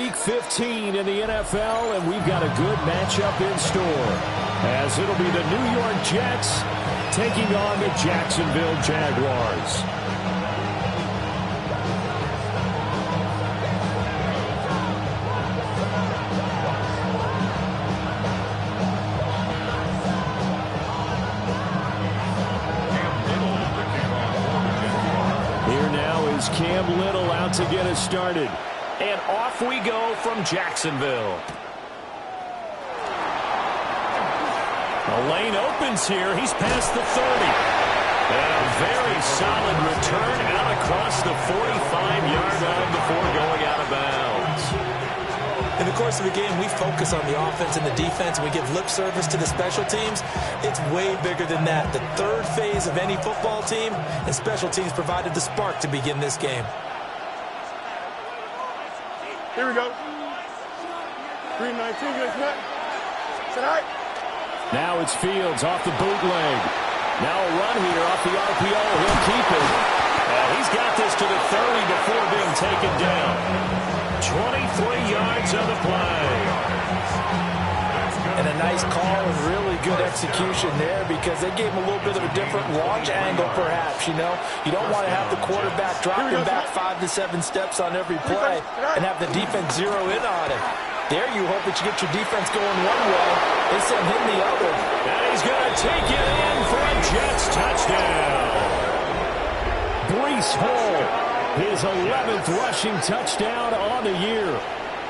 Week 15 in the NFL, and we've got a good matchup in store, as it'll be the New York Jets taking on the Jacksonville Jaguars. Here now is Cam Little out to get us started. And off we go from Jacksonville. The lane opens here. He's past the 30. And a very solid return out across the 45-yard line before going out of bounds. In the course of the game, we focus on the offense and the defense, and we give lip service to the special teams. It's way bigger than that. The third phase of any football team, and special teams provided the spark to begin this game. Here we go. 3-19, good snap. Tonight. Now it's Fields off the bootleg. Now a run here off the RPO. He'll keep it. And he's got this to the 30 before being taken down. 23 yards on the play. And a nice call and really good execution there, because they gave him a little bit of a different launch angle, perhaps, you know. You don't want to have the quarterback dropping back 5 to 7 steps on every play and have the defense zero in on it. There you hope that you get your defense going one way. They send him the other. And he's going to take it in for a Jets touchdown. Breece Hall, his 11th rushing touchdown on the year.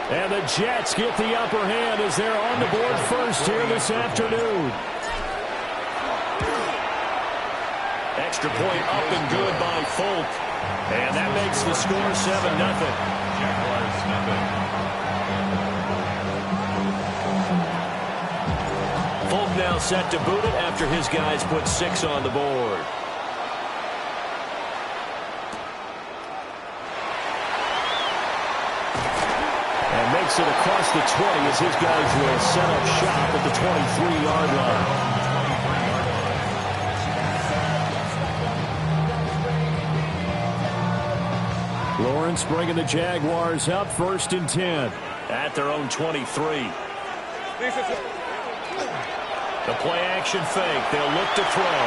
And the Jets get the upper hand as they're on the board first here this afternoon. Extra point up and good by Folk. And that makes the score 7-0. Jaguars nothing. Folk now set to boot it after his guys put 6 on the board. And makes it across the 20 as his guys will set up shop at the 23-yard line. Lawrence bringing the Jaguars up 1st and 10 at their own 23. The play-action fake. They'll look to throw.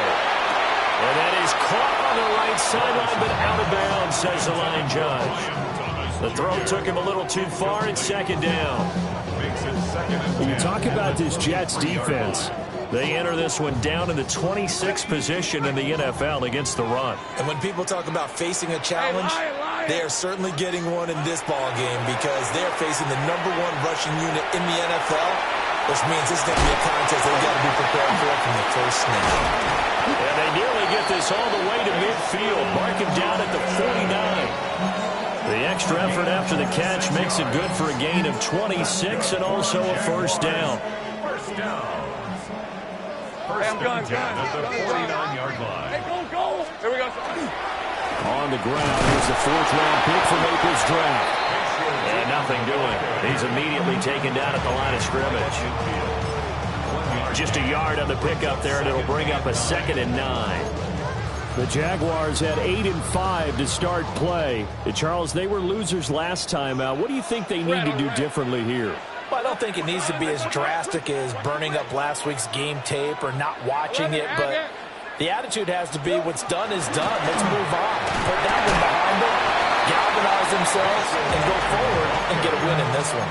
And that is caught on the right sideline, but out of bounds, says the line judge. The throw took him a little too far. It's 2nd down. When you talk about this Jets defense, they enter this one down in the 26th position in the NFL against the run. And when people talk about facing a challenge, they are certainly getting one in this ball game, because they're facing the #1 rushing unit in the NFL, which means this is going to be a contest they've got to be prepared for from the first snap. And they nearly get this all the way to midfield. Mark him down at the 49. The extra effort after the catch makes it good for a gain of 26 and also a 1st down. First down. First and 10 at the 49-yard line. Hey, go. Here we go. On the ground, here's the 4th-round pick from Maples draft. And nothing doing. He's immediately taken down at the line of scrimmage. Just a yard on the pickup there, and it'll bring up a 2nd and 9. The Jaguars had 8 and 5 to start play. Charles, they were losers last time out. What do you think they need to do differently here? Well, I don't think it needs to be as drastic as burning up last week's game tape or not watching it, but the attitude has to be what's done is done. Let's move on. Put that one behind them, galvanize themselves, and go forward and get a win in this one.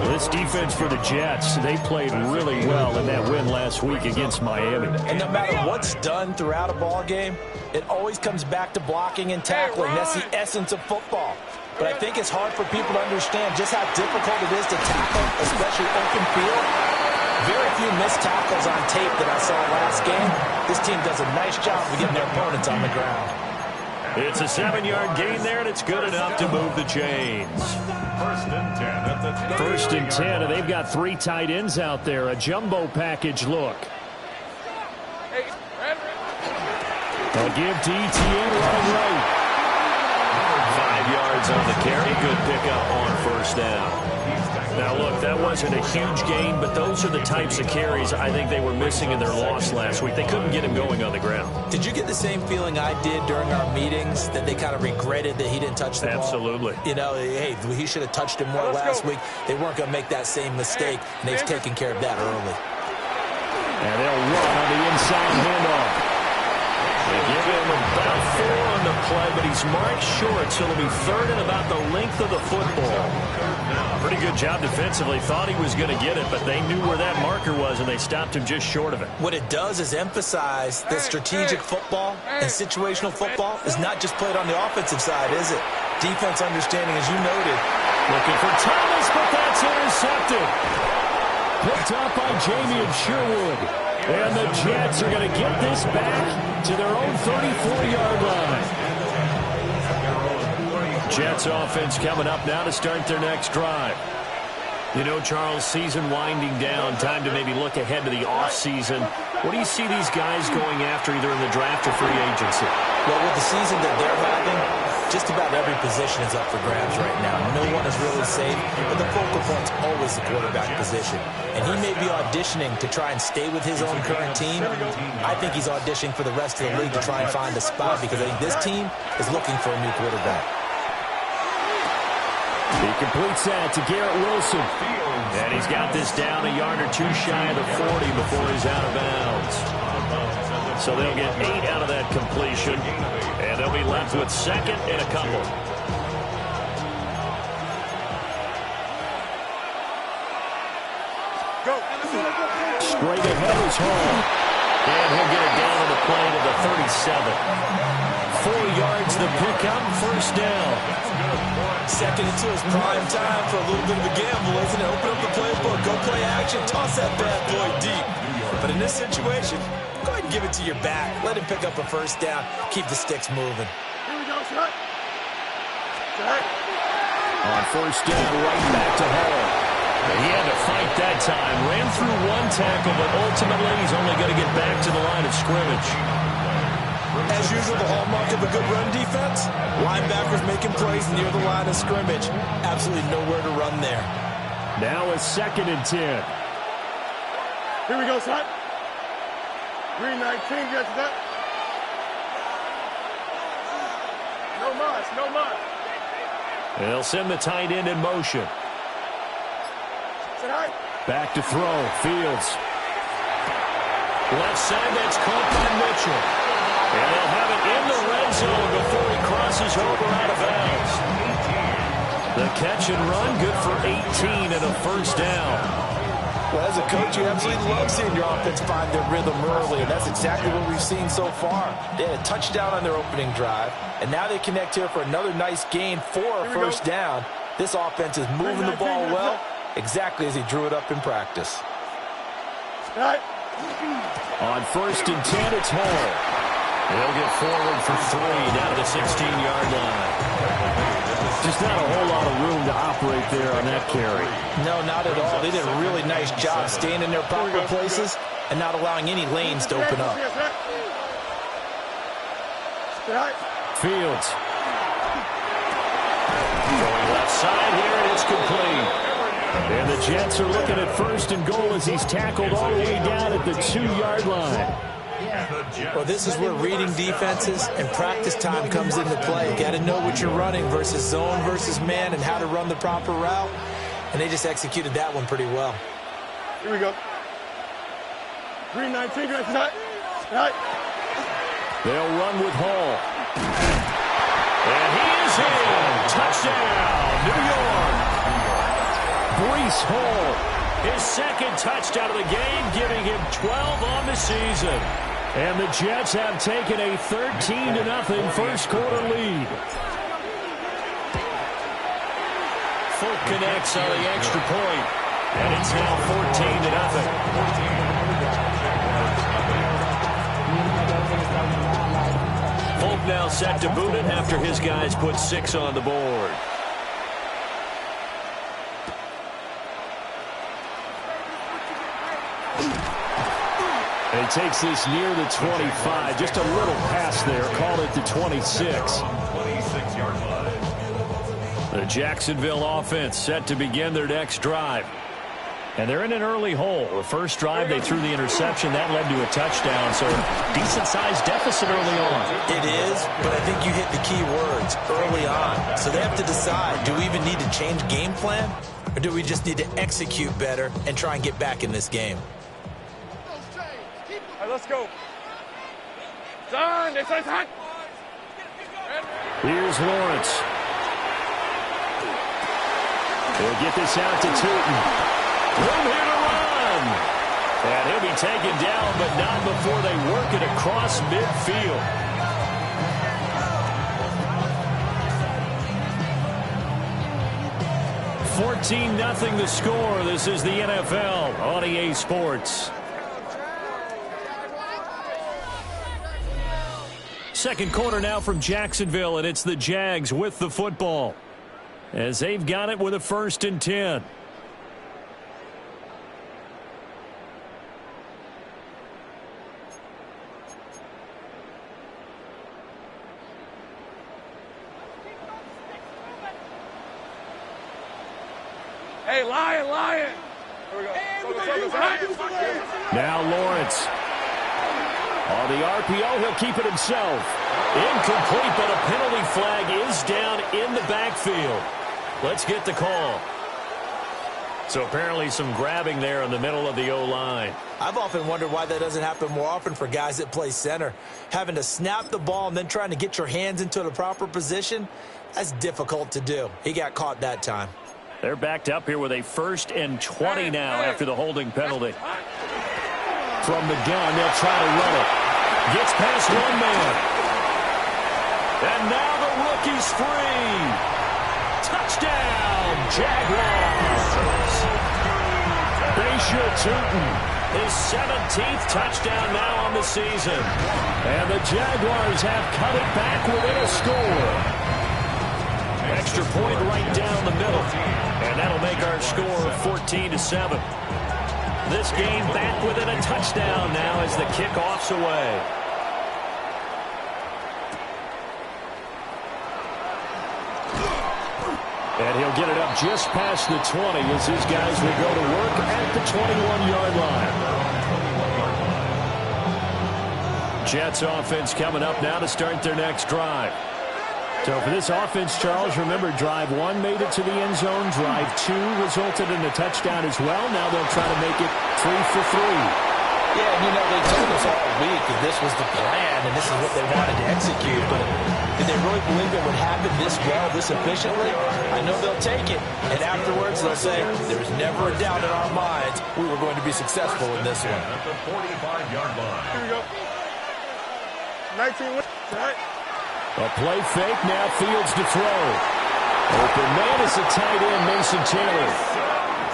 This defense for the Jets, they played really well in that win last week against Miami. And no matter what's done throughout a ball game, it always comes back to blocking and tackling. That's the essence of football. But I think it's hard for people to understand just how difficult it is to tackle, especially open field. Very few missed tackles on tape that I saw last game. This team does a nice job of getting their opponents on the ground. It's a 7-yard gain there, and it's good enough to move the chains. First and 10 at the 1st and 10, and they've got 3 tight ends out there. A jumbo package look. They'll give to ETN running right. 5 yards on the carry. Good pickup on 1st down. Now, look, that wasn't a huge gain, but those are the types of carries I think they were missing in their loss last week. They couldn't get him going on the ground. Did you get the same feeling I did during our meetings, that they kind of regretted that he didn't touch the ball? Absolutely. You know, hey, he should have touched him more last week. They weren't going to make that same mistake, and they've taken care of that early. And they'll run on the inside handoff. They give him about 4 on the play, but he's marked short, so it'll be third and about the length of the football. Pretty good job defensively. Thought he was going to get it, but they knew where that marker was, and they stopped him just short of it. What it does is emphasize that strategic football and situational football is not just played on the offensive side, is it? Defense understanding, as you noted. Looking for Thomas, but that's intercepted. Picked up by Jamie and Sherwood. And the Jets are going to get this back to their own 34-yard line. Jets offense coming up now to start their next drive. You know, Charles, season winding down, time to maybe look ahead to the offseason. What do you see these guys going after either in the draft or free agency? Well, with the season that they're having, just about every position is up for grabs right now. No one is really safe, but the focal point's always the quarterback position. And he may be auditioning to try and stay with his own current team. I think he's auditioning for the rest of the league to try and find a spot, because I think this team is looking for a new quarterback. He completes that to Garrett Wilson. And he's got this down a yard or two shy of the 40 before he's out of bounds. So they'll get 8 out of that completion. And they'll be left with second and a couple. Straight ahead is Hall. And he'll get it down on the play to the 37. 4 yards the pickup, first down. Second and 2 is prime time for a little bit of a gamble, isn't it? Open up the playbook, go play action, toss that bad boy deep. But in this situation, go ahead and give it to your back. Let him pick up a first down. Keep the sticks moving. Here we go, shot. Shot. On first down, right back to Hall. He had to fight that time. Ran through one tackle, but ultimately he's only going to get back to the line of scrimmage. As usual, the hallmark of a good run defense, linebackers making plays near the line of scrimmage. Absolutely nowhere to run there. Now it's second and 10. Here we go, shot. 319, gets that. No mas, no mas. They'll send the tight end in motion. Sit high. Back to throw, Fields. Left side, that's caught by Mitchell. And they'll have it in the red zone before he crosses over out of bounds. The catch and run, good for 18 and a first down. Well, as a coach, you absolutely love seeing your offense find their rhythm early, and that's exactly what we've seen so far. They had a touchdown on their opening drive, and now they connect here for another nice gain for a first down. This offense is moving the ball well, exactly as he drew it up in practice. On first and 10, it's Hall. They'll get forward for 3 down to the 16-yard line. Just not a whole lot of room to operate there on that carry. No, not at all. They did a really nice job staying in their proper places and not allowing any lanes to open up. Fields. Going left side here, and it's complete. And the Jets are looking at first and goal as he's tackled all the way down at the 2-yard line. Well, this is where reading defenses and practice time comes into play. You got to know what you're running versus zone versus man and how to run the proper route. And they just executed that one pretty well. Here we go. 319, good shot. They'll run with Hall. And he is in. Touchdown, New York. Breece Hall, his second touchdown of the game, giving him 12 on the season. And the Jets have taken a 13-0 first quarter lead. Folk connects on the extra point, and it's now 14-0. Folk now set to boot it after his guys put 6 on the board. And he takes this near the 25. Just a little pass there. Called it the 26. 26-yard line. The The Jacksonville offense set to begin their next drive. And they're in an early hole. The first drive, they threw the interception. That led to a touchdown, so decent-sized deficit early on. It is, but I think you hit the key words, early on. So they have to decide, do we even need to change game plan, or do we just need to execute better and try and get back in this game? All right, let's go. Done. This is hot. Here's Lawrence. He'll get this out to Tootin. Room here to run. And he'll be taken down, but not before they work it across midfield. $14-0 the score. This is the NFL on EA Sports. Second quarter now from Jacksonville, and it's the Jags with the football as they've got it with a 1st and 10. Hey, Lion. Here we go. Now Lawrence. On the RPO, he'll keep it himself. Incomplete, but a penalty flag is down in the backfield. Let's get the call. So apparently some grabbing there in the middle of the O-line. I've often wondered why that doesn't happen more often for guys that play center. Having to snap the ball and then trying to get your hands into the proper position, that's difficult to do. He got caught that time. They're backed up here with a 1st and 20 now after the holding penalty. From the gun, they'll try to run it. Gets past one man. And now the rookie's free. Touchdown, Jaguars. Bashaw Tootin, his 17th touchdown now on the season. And the Jaguars have cut it back within a score. Extra point right down the middle. And that'll make our score 14-7. This game back within a touchdown now as the kickoff's away. And he'll get it up just past the 20 as his guys will go to work at the 21-yard line. Jets offense coming up now to start their next drive. So for this offense, Charles, remember, drive 1 made it to the end zone. Drive 2 resulted in a touchdown as well. Now they'll try to make it 3 for 3. Yeah, and you know, they told us all week that this was the plan and this is what they wanted to execute. But did they really believe it would happen this well, this efficiently? I know they'll take it. And afterwards, they'll say, there's never a doubt in our minds we were going to be successful in this one. At the 45-yard line. Here we go. 19 wins. Tonight. A play fake, now Fields to throw. Open man is the tight end, Mason Taylor.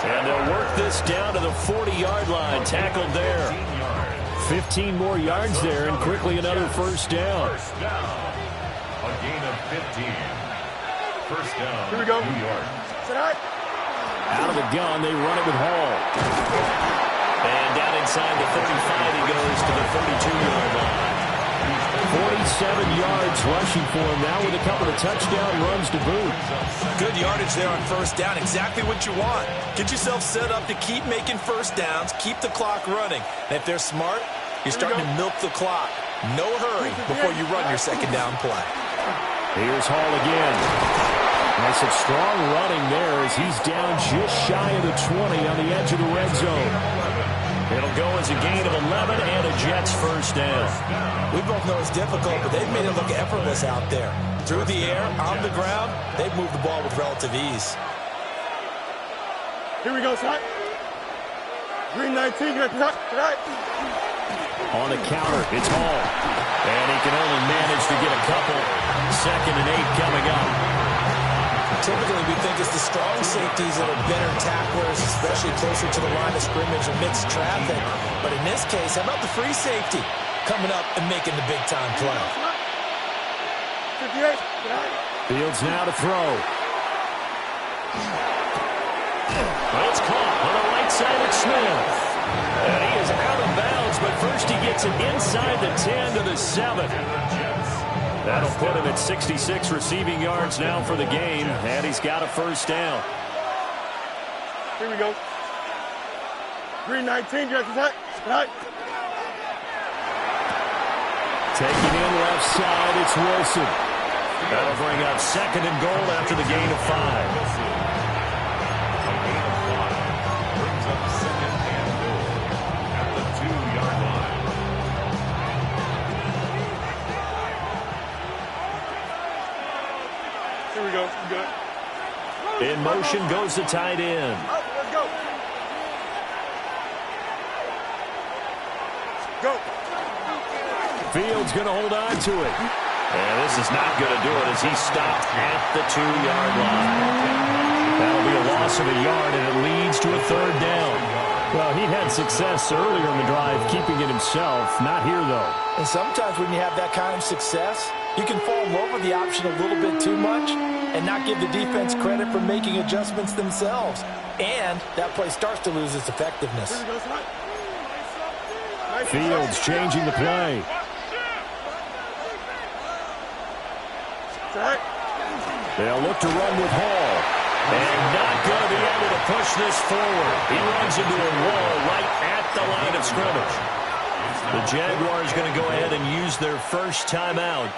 And they'll work this down to the 40-yard line, tackled there. 15 more yards there, and quickly another first down. First down. A gain of 15. First down. Here we go. New York. Tonight. Out of the gun, they run it with Hall. And down inside the 35, he goes to the 32-yard line. 47 yards rushing for him now with a couple of touchdown runs to boot. Good yardage there on first down. Exactly what you want. Get yourself set up to keep making first downs, keep the clock running. And if they're smart, you're starting to milk the clock. No hurry before you run your second down play. Here's Hall again. Nice and strong running there as he's down just shy of the 20 on the edge of the red zone. It'll go as a gain of 11 and a Jets first down. We both know it's difficult, but they've made it look effortless out there. Through the air, on the ground, they've moved the ball with relative ease. Here we go, tonight. Green 19, tonight. On the counter, it's Hall. And he can only manage to get a couple. 2nd and 8 coming up. Typically, we think it's the strong safeties that are better tacklers, especially closer to the line of scrimmage amidst traffic. But in this case, how about the free safety coming up and making the big-time play? 58. Fields now to throw. Well, it's caught on the right side of Smith. And he is out of bounds, but first he gets it inside the 10 to the 7. That'll put him at 66 receiving yards now for the game, and he's got a first down. Here we go. Green 19, Jaguars. Right. Taking in left side, it's Wilson. That'll bring up second and goal after the gain of 5. A gain of 5 brings up second and goal at the 2-yard line. Here we go. Good. In motion goes the tight end. Let's go. Go. Fields going to hold on to it. And this is not going to do it as he stopped at the 2-yard line. That'll be a loss of a yard, and it leads to a third down. Well, he had success earlier in the drive keeping it himself. Not here, though. And sometimes when you have that kind of success, you can fall in love with the option a little bit too much and not give the defense credit for making adjustments themselves. And that play starts to lose its effectiveness. Fields changing the play. They'll look to run with Hall. And not going to be able to push this forward. He runs into a wall right at the line of scrimmage. The Jaguars going to go ahead and use their first timeout.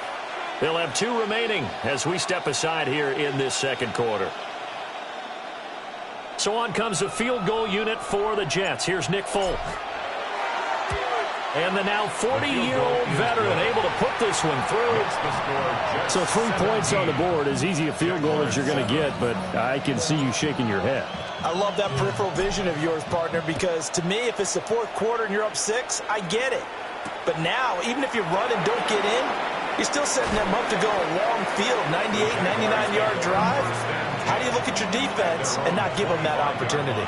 They'll have 2 remaining as we step aside here in this second quarter. So on comes a field goal unit for the Jets. Here's Nick Folk. And the now 40-year-old veteran able to put this one through. So 3 points on the board, as easy a field goal as you're going to get, but I can see you shaking your head. I love that peripheral vision of yours, partner, because to me, if it's the 4th quarter and you're up 6, I get it. But now, even if you run and don't get in, you're still setting them up to go a long field, 98, 99-yard drive. How do you look at your defense and not give them that opportunity?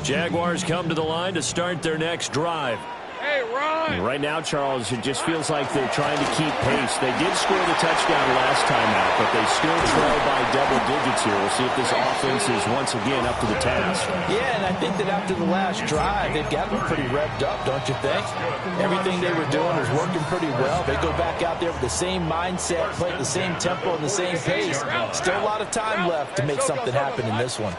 Jaguars come to the line to start their next drive. Hey, Ron. Right now, Charles, it just feels like they're trying to keep pace. They did score the touchdown last time out, but they still trail by double digits here. We'll see if this offense is once again up to the task. Yeah, and I think that after the last drive, they've got them pretty revved up, don't you think? Everything they were doing was working pretty well. They go back out there with the same mindset, play at the same tempo and the same pace. Still a lot of time left to make something happen in this one.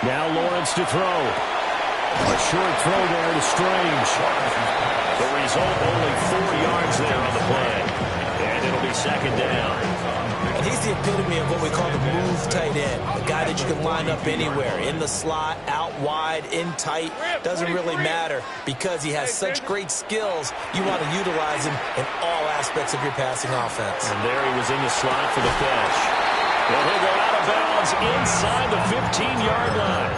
Now Lawrence to throw. A short throw there to Strange. The result, only 4 yards there on the play. And it'll be second down. And he's the epitome of what we call the move tight end. A guy that you can line up anywhere. In the slot, out wide, in tight. Doesn't really matter because he has such great skills. You want to utilize him in all aspects of your passing offense. And there he was in the slot for the catch. And he'll go out of bounds inside the 15-yard line.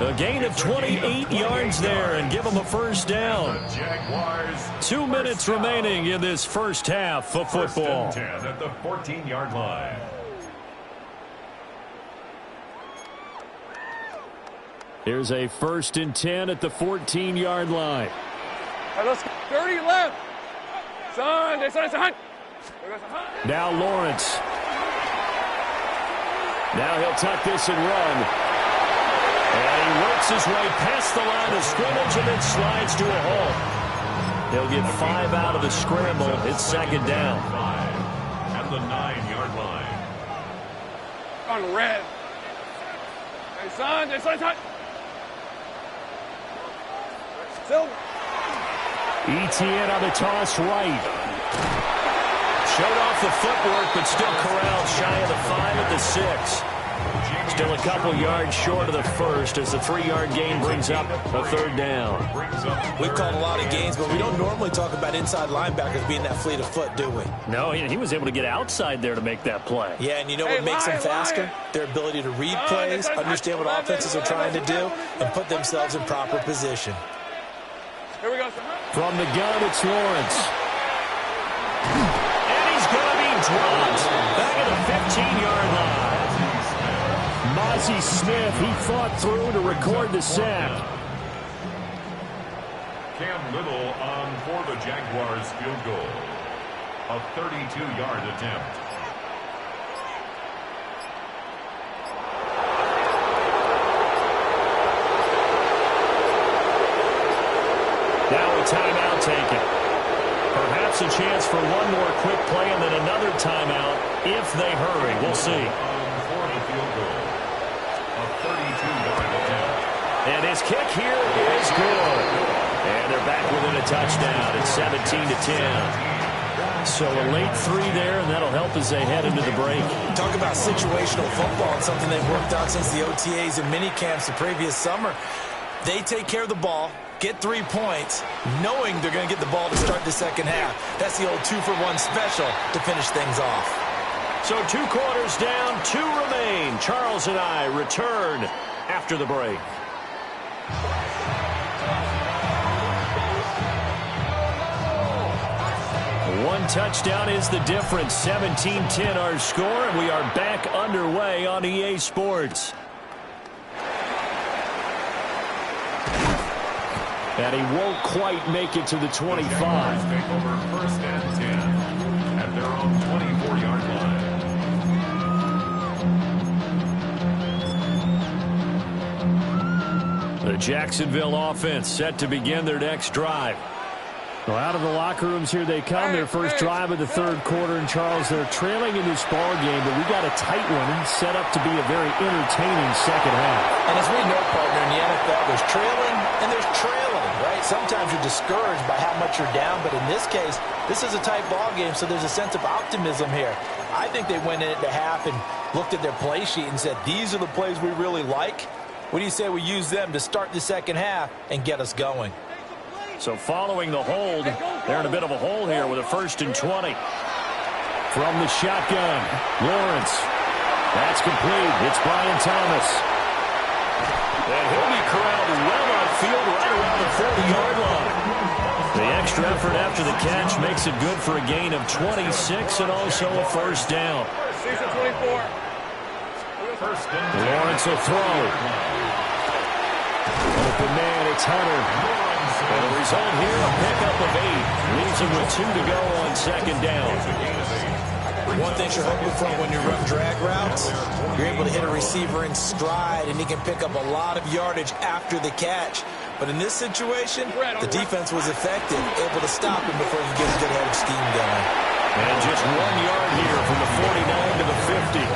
A gain of 28 yards there and give him a first down. 2 minutes remaining in this first half of football. First and 10 at the 14-yard line. Here's a 1st and 10 at the 14-yard line. All right, let's go. 30 left. Son. Now Lawrence. Now he'll tuck this and run. And he works his way past the line of scrimmage and then slides to a halt. He'll get 5 out of the scramble. It's second down. 5 at the 9-yard line. On red. Hey, son. Silver. ETN on the toss right. Showed off the footwork, but still corralled shy of the 5 at the 6. Still a couple yards short of the first as the 3-yard gain brings up a third down. We've called a lot of gains, but we don't normally talk about inside linebackers being that fleet of foot, do we? No, he was able to get outside there to make that play. Yeah, and you know what makes them faster? Their ability to read plays, understand what offenses are trying to do, and put themselves in proper position. Here we go. From the gun, it's Lawrence. And he's going to be dropped back at the 15-yard line. Mozzie Smith, he fought through to record the sack. Cam Little on for the Jaguars field goal. A 32-yard attempt. timeout taken. Perhaps a chance for one more quick play and then another timeout if they hurry. We'll see. And his kick here is good. And they're back within a touchdown. It's 17-10. So a late 3 there, and that'll help as they head into the break. Talk about situational football and something they've worked on since the OTAs and mini camps the previous summer. They take care of the ball, get 3 points, knowing they're going to get the ball to start the second half. That's the old 2-for-1 special to finish things off. So 2 quarters down, 2 remain. Charles and I return after the break. One touchdown is the difference. 17-10 our score, and we are back underway on EA Sports. And he won't quite make it to the 25. Take over first and 10 at their own 24-yard line. The Jacksonville offense set to begin their next drive. Well, out of the locker rooms here they come. Their first drive of the third quarter. And, Charles, they're trailing in this ball game, but we got a tight one set up to be a very entertaining second half. And as we know, partner, in the NFL, there's trailing and there's trailing, right? Sometimes you're discouraged by how much you're down, but in this case, this is a tight ball game, so there's a sense of optimism here. I think they went in at the half and looked at their play sheet and said, these are the plays we really like. What do you say we use them to start the second half and get us going? So following the hold, they're in a bit of a hole here with a 1st and 20. From the shotgun, Lawrence. That's complete. It's Brian Thomas. And he'll be corralled well outfield right around the 40-yard line. The extra effort after the catch makes it good for a gain of 26 and also a first down. Season 24. Lawrence will throw. Open man, it's Hunter. And the result here, a pickup of 8. Leaves him with 2 to go on second down. One thing you're hoping for when you run drag routes, you're able to hit a receiver in stride, and he can pick up a lot of yardage after the catch. But in this situation, the defense was effective, able to stop him before he gets a good head of steam going. And just 1 yard here from the 49 to the 50.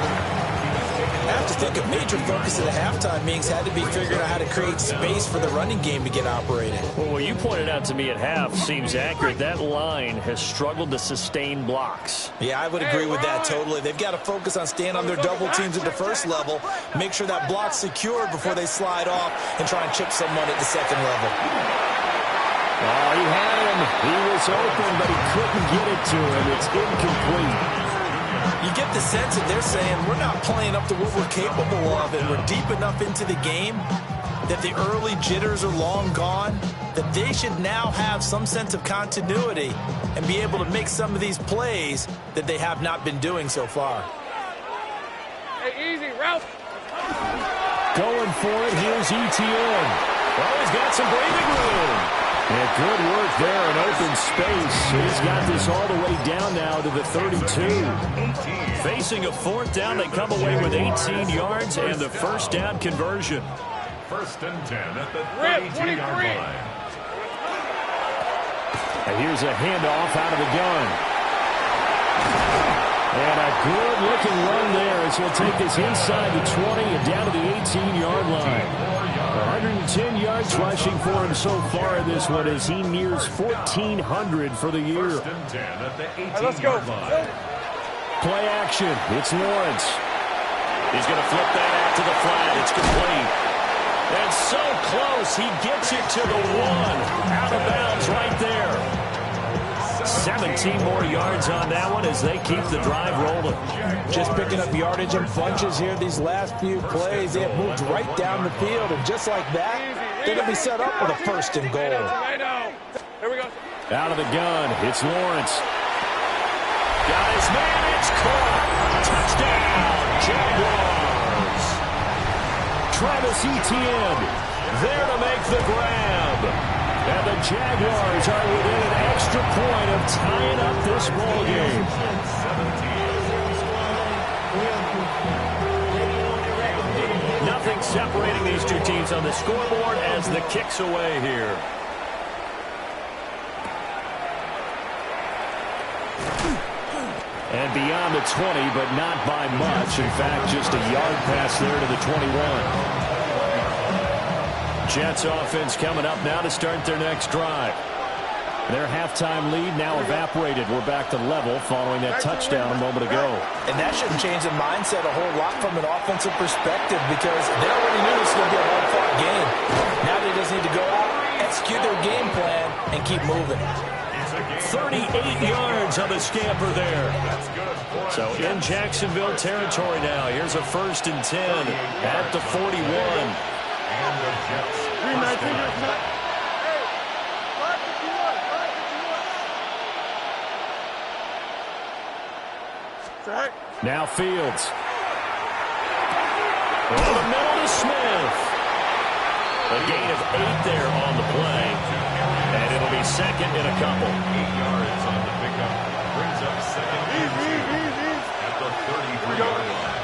I have to think a major focus at the halftime meetings had to be figuring out how to create space for the running game to get operated. Well, what you pointed out to me at half seems accurate. That line has struggled to sustain blocks. Yeah, I would agree with that totally. They've got to focus on staying on their double teams at the first level, make sure that block's secured before they slide off and try and chip someone at the second level. Oh, he had him. He was open, but he couldn't get it to him. It's incomplete. You get the sense that they're saying we're not playing up to what we're capable of, and we're deep enough into the game that the early jitters are long gone, that they should now have some sense of continuity and be able to make some of these plays that they have not been doing so far. Hey, easy, Ralph. Going for it, here's Etienne. Well, he's got some breathing room. Yeah, good work there in open space. He's got this all the way down now to the 32. Facing a 4th down, they come away with 18 yards and the first down conversion. 1st and 10 at the 32-yard line. And here's a handoff out of the gun. And a good-looking run there as he'll take this inside the 20 and down to the 18-yard line. 110 yards rushing for him so far in this one as he nears 1,400 for the year. 1st and 10 at the 18-yard Let's go. line. Play action. It's Lawrence. He's going to flip that out to the flat. It's complete. And so close, he gets it to the 1. Out of bounds right there. 17 more yards on that one as they keep the drive rolling. Just picking up yardage in bunches here these last few plays. They have moved right down the field, and just like that, they're going to be set up with a 1st and goal. Right now. Here we go. Out of the gun, it's Lawrence. Got his man, it's caught. Touchdown, Jaguars. Travis Etienne there to make the grab. And the Jaguars are within an extra point of tying up this ball game. Nothing separating these two teams on the scoreboard as the kick's away here. And beyond the 20, but not by much. In fact, just a yard pass there to the 21. Jets offense coming up now to start their next drive. Their halftime lead now evaporated. We're back to level following that touchdown a moment ago. And that shouldn't change the mindset a whole lot from an offensive perspective because they already knew this was going to be a hard-fought game. Now they just need to go out, execute their game plan, and keep moving. 38 yards on the scamper there. So in Jacksonville territory now. Here's a 1st and 10 at the 41. And the Jets. Now Fields. Over the middle to Smith. A gain of 8 there on the play. And it'll be second and a couple. 8 yards on the pickup. Brings up second at the 33-yard line.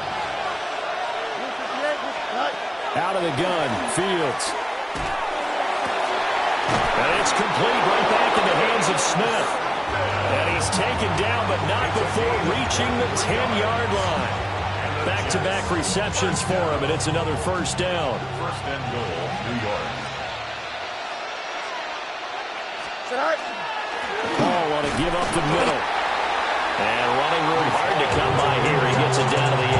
Out of the gun, Fields. And it's complete right back in the hands of Smith. And he's taken down, but not before reaching the 10-yard line. Back-to-back receptions for him, and it's another 1st down. 1st and goal, New York. Paul want to give up the middle. And running room hard to come by here. He gets it down to the 8.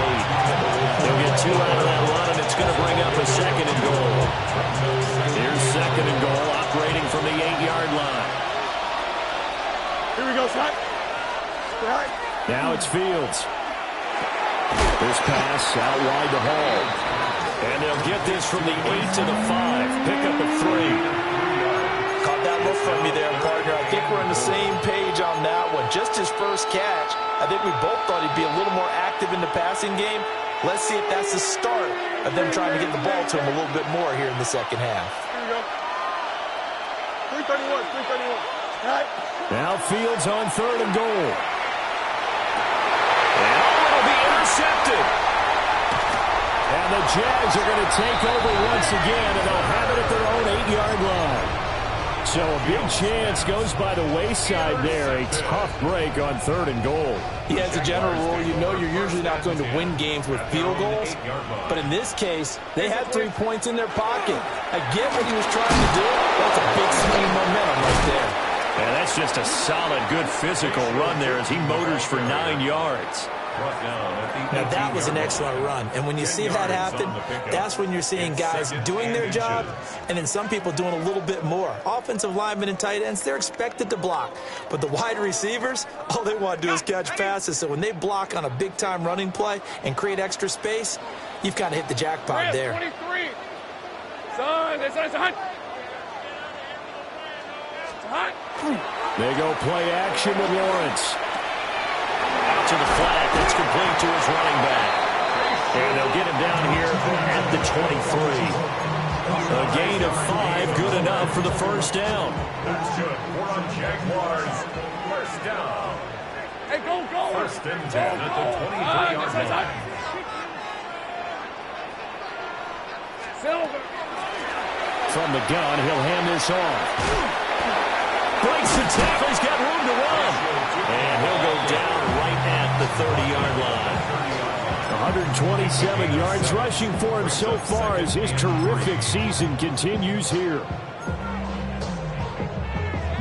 He'll get 2 out of that run, and it's going to bring up a 2nd and goal. Here's 2nd and goal, operating from the 8-yard line. Here we go, Scott. Now it's Fields. This pass out wide to Hall. And they'll get this from the 8 to the 5. Pick up a 3. Caught that look from me there, partner. I think we're on the same page on that one. Just his first catch. I think we both thought he'd be a little more active in the passing game. Let's see if that's the start of them trying to get the ball to him a little bit more here in the second half. Here we go. 331. Right. Now Fields on 3rd and goal. And it'll be intercepted. And the Jags are going to take over once again, and they'll have it at their own 8-yard line. So a big chance goes by the wayside there. A tough break on 3rd and goal. Yeah, as a general rule, you know you're usually not going to win games with field goals. But in this case, they had 3 points in their pocket. I get what he was trying to do. That's a big swing of momentum right there. And that's just a solid, good physical run there as he motors for 9 yards. Now, that was an excellent run. And when you see that happen, that's when you're seeing guys doing their job and then some people doing a little bit more. Offensive linemen and tight ends, they're expected to block. But the wide receivers, all they want to do is catch passes. So when they block on a big-time running play and create extra space, you've kind of hit the jackpot there. 23. Son. They go play action with Lawrence. Out to the flat. That's complete to his running back. And they'll get him down here at the 23. A gain of 5, good enough for the 1st down. That's good. We're on Jaguars. 1st down. Hey, go. 1st and 10 at the 23-yard line. Silver. From the gun, he'll hand this off. Breaks the tackle. He's got room to run. And he'll go down right at the 30-yard line. 127 yards rushing for him so far as his terrific season continues here.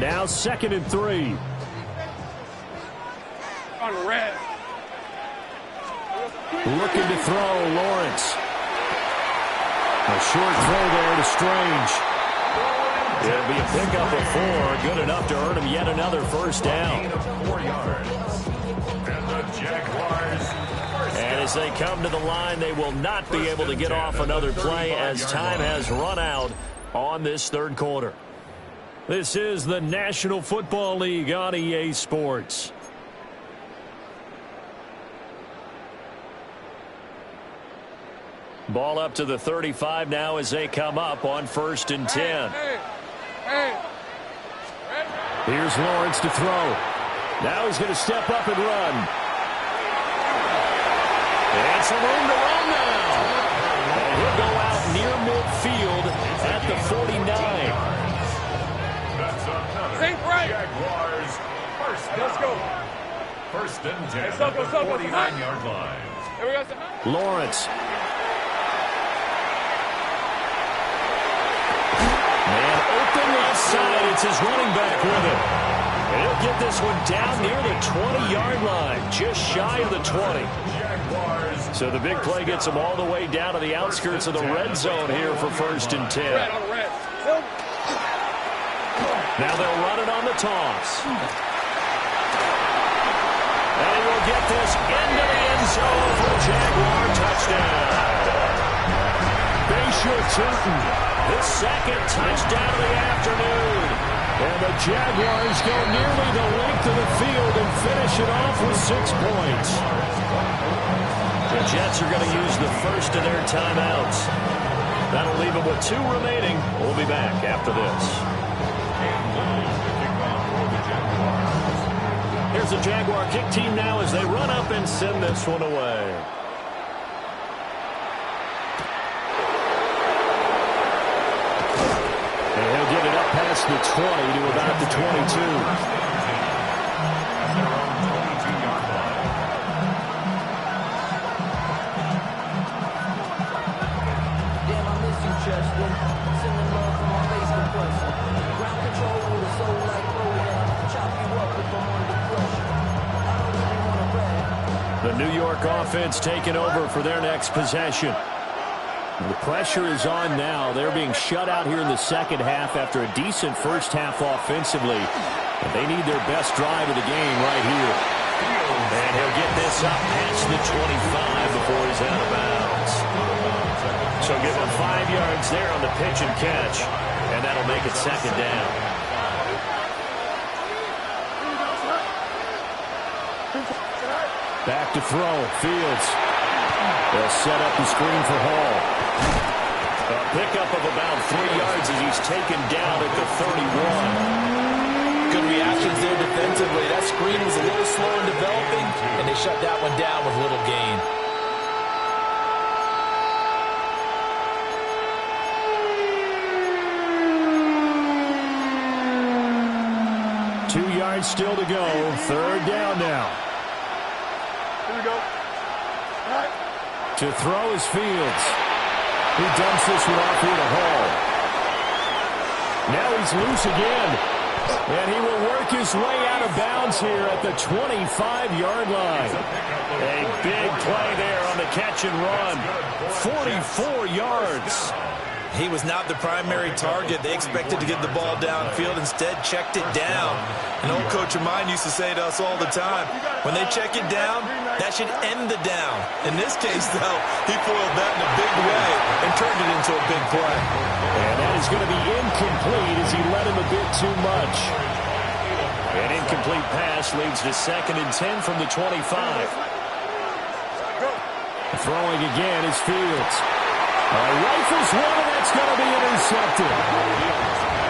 Now 2nd and 3. On red. Looking to throw, Lawrence. A short throw there to Strange. It'll be a pickup of 4, good enough to earn him yet another 1st down. 4 yards. And the Jaguars. And as they come to the line, they will not be able to get off another play as time has run out on this 3rd quarter. This is the National Football League on EA Sports. Ball up to the 35 now as they come up on 1st and 10. Here's Lawrence to throw. Now he's going to step up and run. And some room to run now. And he'll go out near midfield at the 49. That's another Think right. Jaguars. 1st down. Let's go. First and 10 at the 49-yard line. Here we go. Lawrence. Man open left side. It's his running back with it. And he'll get this one down near the 20-yard line, just shy of the 20. So the big play gets him all the way down to the outskirts of the red zone here for first and 10. Now they'll run it on the toss. And he will get this into the end zone for a Jaguar touchdown. Bayshore Turton, his second touchdown of the afternoon. And the Jaguars go nearly the length of the field and finish it off with 6 points. The Jets are going to use the first of their timeouts. That'll leave them with 2 remaining. We'll be back after this. Here's the Jaguar kick team now as they run up and send this one away. And he'll get it up past the 20 to about the 22. The New York offense taking over for their next possession. The pressure is on now. They're being shut out here in the second half after a decent first half offensively. And they need their best drive of the game right here. And he'll get this up past the 25 before he's out of bounds. So give him 5 yards there on the pitch and catch. And that'll make it second down. Back to throw. Fields. They'll set up the screen for Hall. A pickup of about 3 yards as he's taken down at the 31. Good reactions there defensively. That screen was a little slow in developing, and they shut that one down with little gain. 2 yards still to go. Third down now. Here we go. All right. To throw is Fields. He dumps this one off here to Hall. Now he's loose again. And he will work his way out of bounds here at the 25-yard line. A big play there on the catch and run. 44 yards. He was not the primary target. They expected to get the ball downfield. Instead, checked it down. An old coach of mine used to say to us all the time, when they check it down, that should end the down. In this case, though, he foiled that in a big way and turned it into a big play. And that is going to be incomplete as he led him a bit too much. An incomplete pass leads to 2nd and 10 from the 25. Throwing again is Fields. Rifles one, and that's going to be intercepted.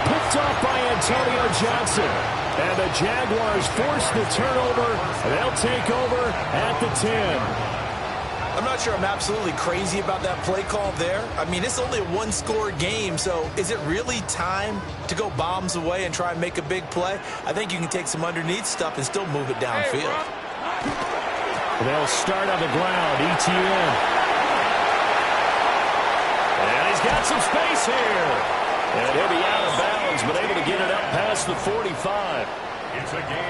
Picked off by Antonio Johnson. And the Jaguars force the turnover. They'll take over at the 10. I'm not sure I'm absolutely crazy about that play call there. I mean, it's only a one-score game, so is it really time to go bombs away and try and make a big play? I think you can take some underneath stuff and still move it downfield. They'll start on the ground. ETN. And he's got some space here. And he'll be out of bounds, but able to get it up past the 45.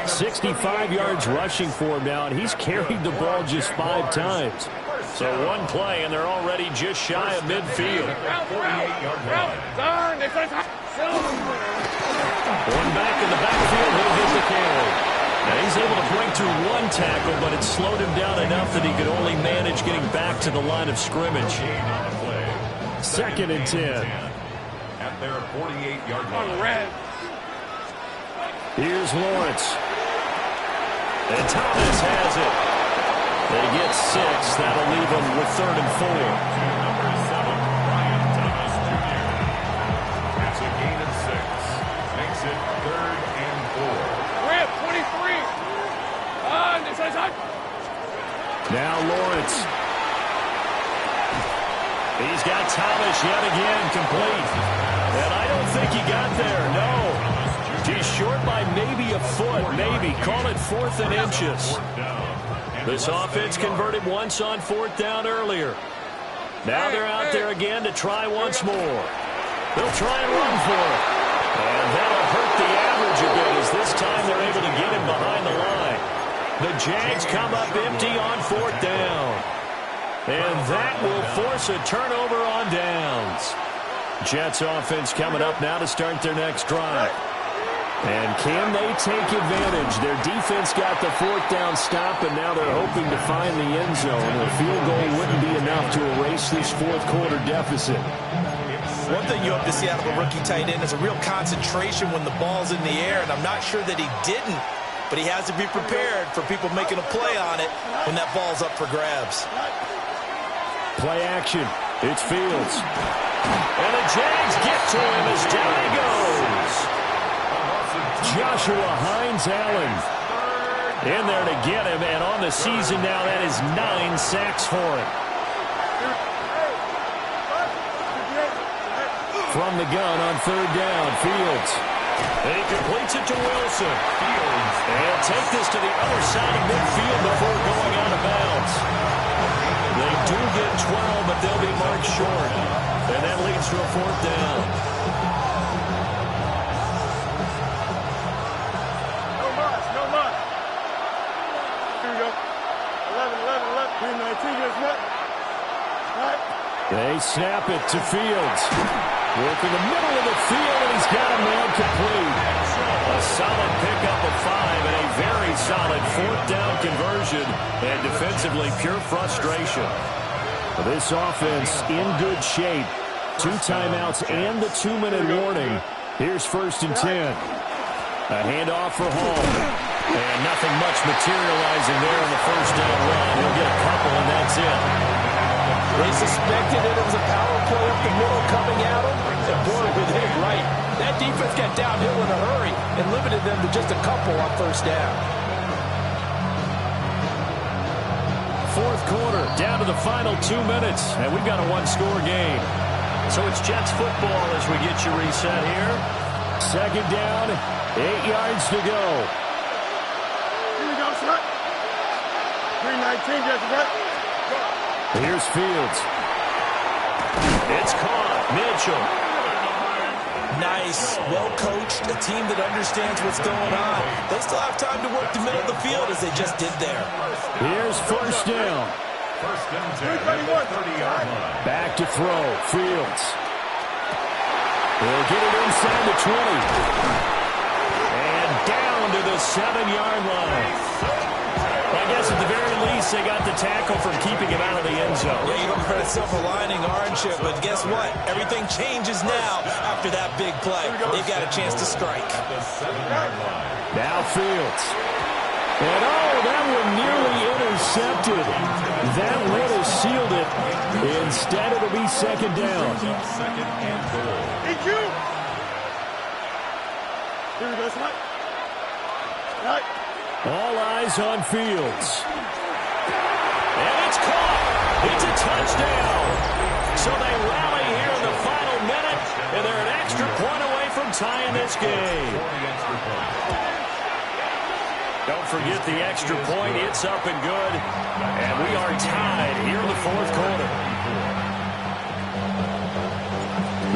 65 yards rushing for him now, and he's carried the ball just 5 times. So one play, and they're already just shy of midfield. 48-yard line. One back in the backfield, he'll get the carry. Now he's able to break through 1 tackle, but it slowed him down enough that he could only manage getting back to the line of scrimmage. 2nd and 10. At their 48-yard line. Here's Lawrence. And Thomas has it. They get 6. That'll leave them with 3rd and 4. Number 7, Brian Thomas Jr. That's a gain of 6. Makes it 3rd and 4. We're at 23. Now Lawrence. He's got Thomas yet again complete. And I don't think he got there, no. He's short by maybe a foot, maybe. Call it 4th and inches. This offense converted once on 4th down earlier. Now they're out there again to try once more. They'll try and run for it. And that'll hurt the average a bit as this time they're able to get him behind the line. The Jags come up empty on 4th down. And that will force a turnover on downs. Jets offense coming up now to start their next drive. And can they take advantage? Their defense got the 4th down stop, and now they're hoping to find the end zone. A field goal wouldn't be enough to erase this 4th quarter deficit. One thing you hope to see out of a rookie tight end is a real concentration when the ball's in the air, and I'm not sure that he didn't, but he has to be prepared for people making a play on it when that ball's up for grabs. Play action. It's Fields. And the Jags get to him as down he goes. Joshua Hines-Allen in there to get him, and on the season now, that is 9 sacks for him. From the gun on 3rd down, Fields. And he completes it to Wilson. And take this to the other side of midfield before going out of bounds. They do get 12, but they'll be marked short. And that leads to a 4th down. They snap it to Fields. Work in the middle of the field, and he's got a man complete. A solid pickup of 5 and a very solid 4th down conversion. And defensively, pure frustration. This offense in good shape. 2 timeouts and the 2-minute warning. Here's 1st and 10. A handoff for Hall. And nothing much materializing there in the 1st down run. He'll get a couple, and that's it. They suspected it was a power play up the middle coming at them, and boy, were they right. That defense got downhill in a hurry and limited them to just a couple on 1st down. 4th quarter, down to the final 2 minutes, and we've got a 1-score game. So it's Jets football as we get you reset here. 2nd down, 8 yards to go. Here we go, son. 3:19, Jets, right? Here's Fields. It's caught. Mitchell. Nice, well-coached, a team that understands what's going on. They still have time to work the middle of the field as they just did there. Here's 1st down. 1st and 10 at the 30-yard line. Back to throw. Fields. He'll get it inside the 20. And down to the 7-yard line. I guess at the very least, they got the tackle from keeping him out of the end zone. Yeah, you don't heard a silver lining, aren't you? But guess what? Everything changes now after that big play. They've got a chance to strike. Now Fields. And that one nearly intercepted. That would have sealed it. Instead, it'll be 2nd down. Second and goal. Hey, you! Here we go, son. Right. All eyes on Fields. And it's caught. It's a touchdown. So they rally here in the final minute, and they're an extra point away from tying this game. Don't forget the extra point. It's up and good. And we are tied here in the 4th quarter.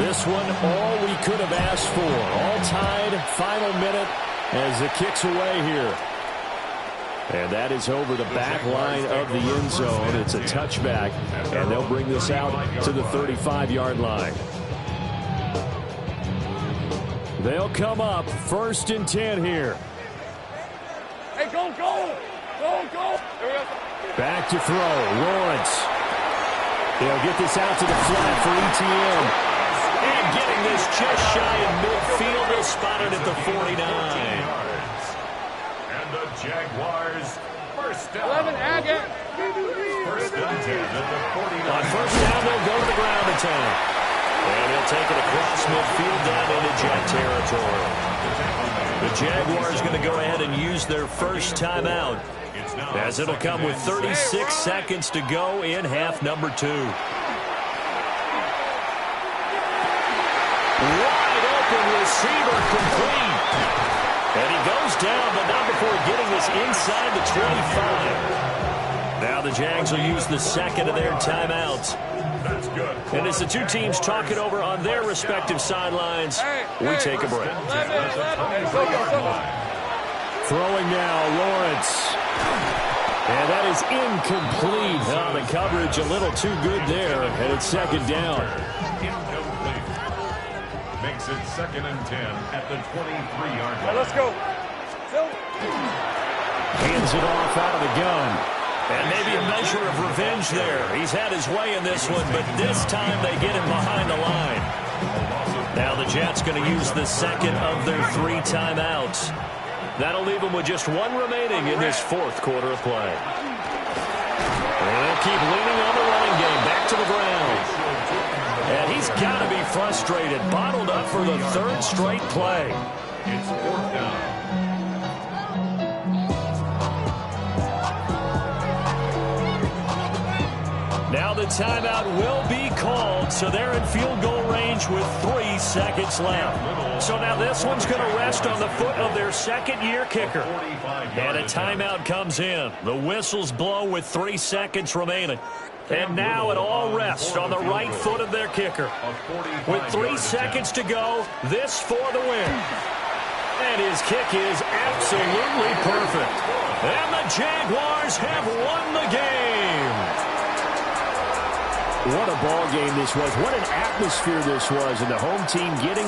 This one, all we could have asked for. All tied, final minute as it kicks away here. And that is over the back line of the end zone. It's a touchback, and they'll bring this out to the 35-yard line. They'll come up 1st and 10 here. Hey, go, go! Go, go! Back to throw. Lawrence. They'll get this out to the flat for ETN. And getting this just shy of midfield. They'll spot it at the 49. The Jaguars, 1st down. 11, Agate. 1st and 10 at the 49. On 1st down, they'll go to the ground attack. And he'll take it across midfield down into Jet territory. The Jaguars going to go ahead and use their first timeout, as it'll come with 36 seconds to go in half number 2. Wide open receiver complete. first down, but not before getting this inside the 25. Now the Jags will use the second of their timeouts. That's good. And as the two teams talk it over on their respective sidelines, we take a break. Throwing now, Lawrence. And that is incomplete. Oh, the coverage a little too good there, and it's second down. Incomplete. Makes it 2nd and 10 at the 23-yard line. Let's go. Hands it off out of the gun. And maybe a measure of revenge there. He's had his way in this one, but this time they get him behind the line. Now the Jets going to use the second of their 3 timeouts. That'll leave them with just 1 remaining in this 4th quarter of play. And they'll keep leaning on the running game. Back to the ground. And he's got to be frustrated. Bottled up for the 3rd straight play. It's 4th down. Now the timeout will be called, so they're in field goal range with 3 seconds left. So now this one's going to rest on the foot of their second-year kicker. And a timeout comes in. The whistles blow with 3 seconds remaining. And now it all rests on the right foot of their kicker. With 3 seconds to go, this for the win. And his kick is absolutely perfect. And the Jaguars have won the game. What a ball game this was. What an atmosphere this was. And the home team getting the